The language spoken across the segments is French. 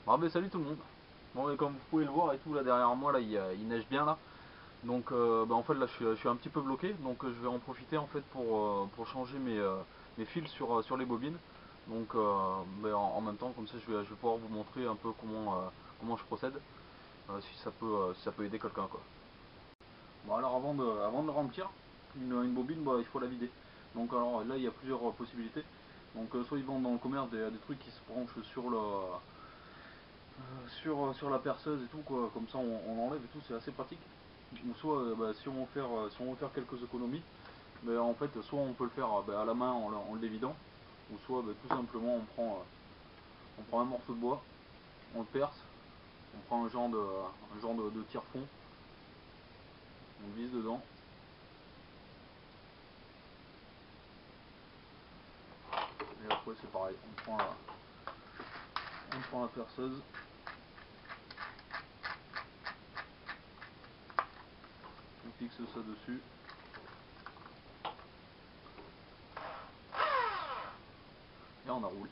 Bon, ben, salut tout le monde. Bon, et comme vous pouvez le voir et tout là derrière moi, là il neige bien là. Donc en fait là je suis un petit peu bloqué. Donc je vais en profiter en fait pour changer mes fils sur les bobines. Donc en même temps comme ça je vais pouvoir vous montrer un peu comment je procède. Si ça peut aider quelqu'un quoi. Bon alors avant de le remplir, une bobine il faut la vider. Donc alors là il y a plusieurs possibilités. Donc soit ils vendent dans le commerce des trucs qui se branchent sur la perceuse et tout quoi, comme ça on enlève et tout, c'est assez pratique. Ou soit si on veut faire quelques économies, en fait soit on peut le faire à la main en le dévidant, ou soit tout simplement on prend un morceau de bois, on le perce, on prend un genre de tire-fond, on vise dedans, et après c'est pareil, on prend la perceuse, on fixe ça dessus, et on enroule.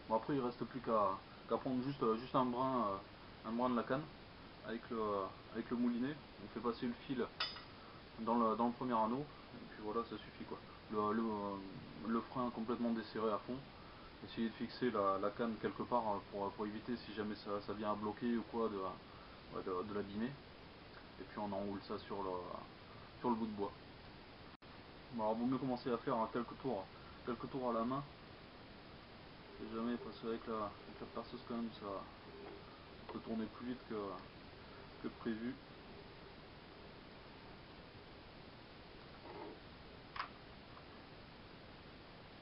Bon après il reste plus qu'à prendre juste un brin de la canne avec le moulinet, on fait passer le fil dans le premier anneau, et puis voilà, ça suffit quoi. Le frein complètement desserré à fond, essayer de fixer la canne quelque part pour éviter si jamais ça vient à bloquer ou quoi de l'abîmer, et puis on enroule ça sur le bout de bois. Bon, alors vaut mieux commencer à faire quelques tours à la main, si jamais, parce qu'avec la perceuse quand même ça peut tourner plus vite que prévu.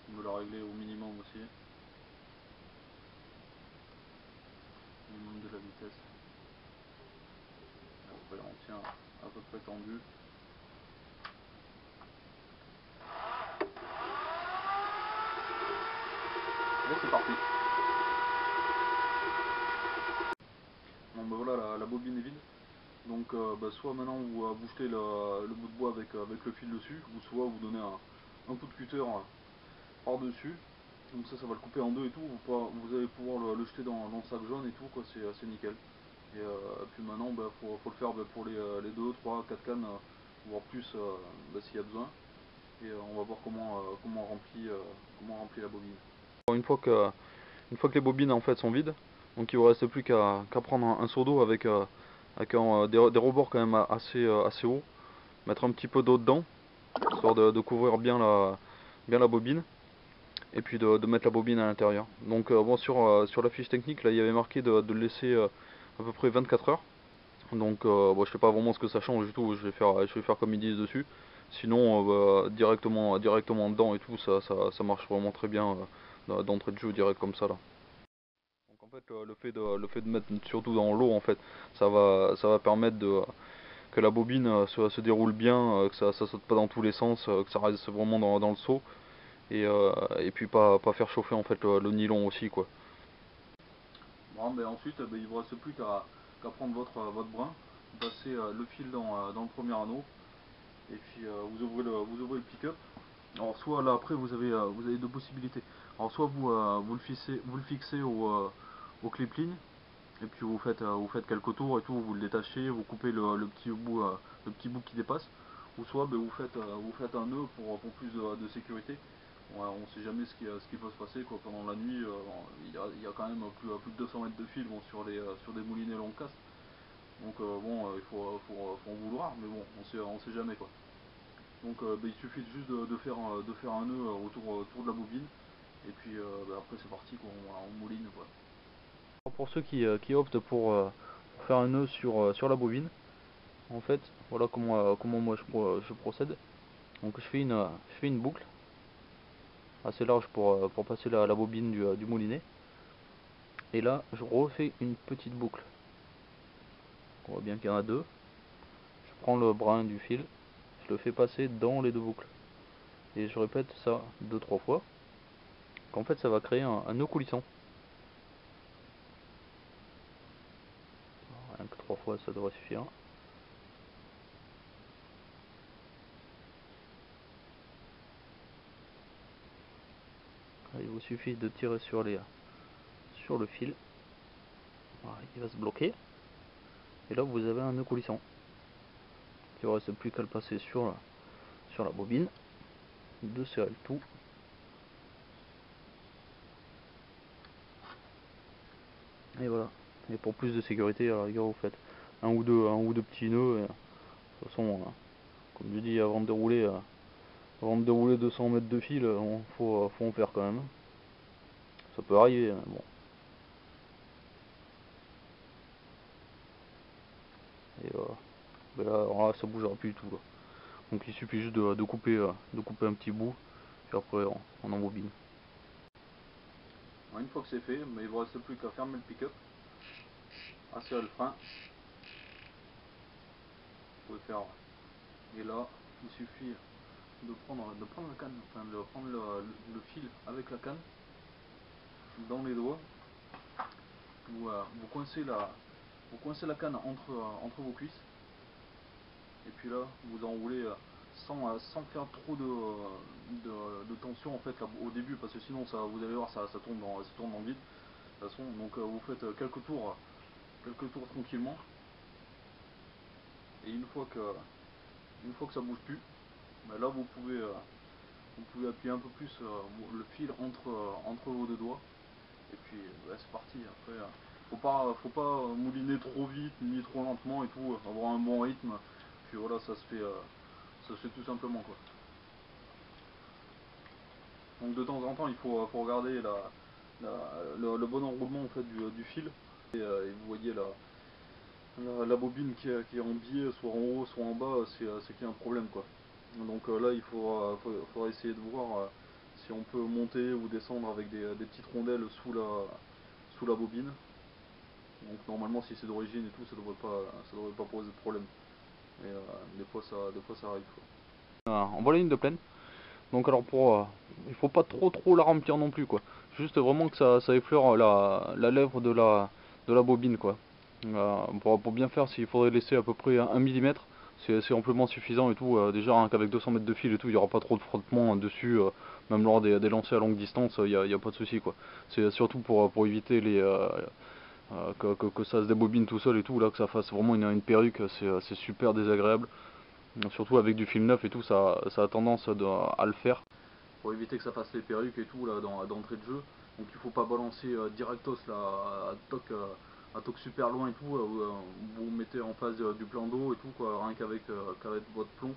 On veut la régler au minimum aussi, au minimum de la vitesse. Et après on tient à peu près tendu. Et c'est parti. Bon voilà, la bobine est vide. Donc soit maintenant vous jetez le bout de bois avec le fil dessus, ou soit vous donnez un coup de cutter par dessus. Donc ça va le couper en deux et tout. Vous allez pouvoir le jeter dans le sac jaune et tout quoi, c'est nickel. Et puis maintenant faut le faire pour les 2, 3, 4 cannes, voire plus s'il y a besoin. Et on va voir comment on remplit la bobine. Une fois que les bobines en fait sont vides, donc il vous reste plus qu'à prendre un seau d'eau avec des rebords quand même assez hauts, mettre un petit peu d'eau dedans, histoire de couvrir bien la bobine, et puis de mettre la bobine à l'intérieur. Donc sur la fiche technique là il y avait marqué de le laisser à peu près 24 heures. Donc je sais pas vraiment ce que ça change du tout, je vais faire comme ils disent dessus. Sinon directement dedans et tout, ça marche vraiment très bien d'entrée de jeu direct comme ça là. Donc en fait le fait de mettre surtout dans l'eau en fait, ça va permettre que la bobine se déroule bien, que ça saute pas dans tous les sens, que ça reste vraiment dans le seau, et puis pas faire chauffer en fait le nylon aussi quoi. Bon, ensuite il ne vous reste plus qu'à prendre votre brin, passer le fil dans le premier anneau, et puis vous ouvrez le pick-up. Alors soit là après vous avez deux possibilités. Alors soit vous le fixez au clip-ligne, et puis vous faites quelques tours et tout, vous le détachez, vous coupez le petit bout qui dépasse, ou soit vous faites un nœud pour plus de sécurité. Ouais, on ne sait jamais ce qui peut se passer quoi. Pendant la nuit. Il y a quand même plus de 200 mètres de fil sur des moulinets long casse. Donc il faut en vouloir, mais bon, on sait jamais quoi. Donc il suffit juste de faire un nœud autour de la bobine, et puis après c'est parti quoi, on mouline quoi. Pour ceux qui optent pour faire un nœud sur la bobine, en fait, voilà comment moi je procède. Donc je fais une boucle assez large pour passer la bobine du moulinet. Et là, je refais une petite boucle. On voit bien qu'il y en a deux. Je prends le brin du fil, je le fais passer dans les deux boucles. Et je répète ça 2-3 fois. En fait, ça va créer un nœud coulissant. Rien que 3 fois, ça devrait suffire. Il vous suffit de tirer sur le fil, voilà, il va se bloquer, et là vous avez un nœud coulissant. Il ne reste plus qu'à le passer sur la bobine, de serrer le tout. Et voilà. Et pour plus de sécurité, à la rigueur, vous faites un ou deux petits nœuds. Et, de toute façon, comme je dis, avant de dérouler 200 mètres de fil, faut en faire quand même. Ça peut arriver, hein, bon. Et ben là, alors là, ça bougera plus du tout là. Donc il suffit juste de couper un petit bout, et après on embobine. Une fois que c'est fait, mais il ne vous reste plus qu'à fermer le pick-up, à serrer le frein. Vous pouvez faire. Et là, il suffit de prendre la canne, enfin de prendre le fil avec la canne dans les doigts. Vous coincez la canne entre vos cuisses. Et puis là, vous enroulez sans faire trop de tension en fait là, au début, parce que sinon ça, vous allez voir, ça tourne dans le vide. De toute façon, donc vous faites quelques tours tranquillement. Et une fois que ça bouge plus, ben là vous pouvez appuyer un peu plus le fil entre vos deux doigts. Et puis c'est parti. Après, faut pas mouliner trop vite ni trop lentement et tout, avoir un bon rythme. Puis voilà, ça se fait tout simplement quoi. Donc de temps en temps, il faut regarder le bon enroulement en fait du fil. Et vous voyez la bobine qui est en biais, soit en haut, soit en bas, c'est qu'il y a un problème quoi. Donc là, il faudra essayer de voir si on peut monter ou descendre avec des petites rondelles sous la bobine. Donc normalement, si c'est d'origine et tout, ça devrait pas poser de problème. Mais des fois ça arrive quoi. On voit la ligne de plaine. Donc alors il faut pas trop la remplir non plus quoi. Juste vraiment que ça effleure la lèvre de la bobine quoi. Pour bien faire, il faudrait laisser à peu près 1 mm. C'est amplement suffisant et tout. Déjà hein, qu'avec 200 mètres de fil et tout, il n'y aura pas trop de frottement dessus. Même lors des lancers à longue distance, il n'y a pas de souci quoi. C'est surtout pour éviter que ça se débobine tout seul et tout, là que ça fasse vraiment une perruque, c'est super désagréable. Surtout avec du fil neuf et tout, ça a tendance à le faire. Pour éviter que ça fasse les perruques et tout là d'entrée de jeu. Donc il faut pas balancer directos là, à toc super loin et tout. Vous mettez en face du plan d'eau et tout quoi, rien qu'avec votre plomb.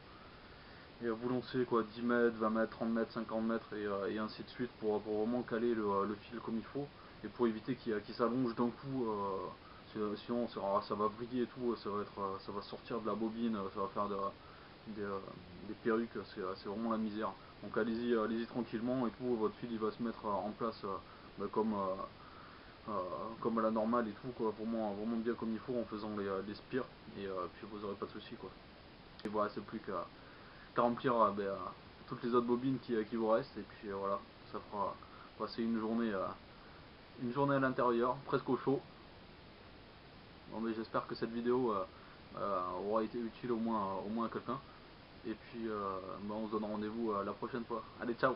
Et vous lancez quoi, 10 mètres, 20 mètres, 30 mètres, 50 mètres et ainsi de suite pour vraiment caler le fil comme il faut. Et pour éviter qu'il s'allonge d'un coup, sinon ça va vriller et tout, ça va sortir de la bobine, ça va faire des perruques, c'est vraiment la misère. Donc allez-y tranquillement et tout, votre fil il va se mettre en place bah, comme à la normale et tout, quoi, vraiment bien comme il faut en faisant les spires, et puis vous aurez pas de soucis quoi. Et voilà, c'est plus qu'à remplir toutes les autres bobines qui vous restent, et puis voilà, ça fera passer une journée à l'intérieur, presque au chaud. Bon, mais j'espère que cette vidéo aura été utile au moins à quelqu'un. Et puis on se donne rendez-vous la prochaine fois. Allez, ciao!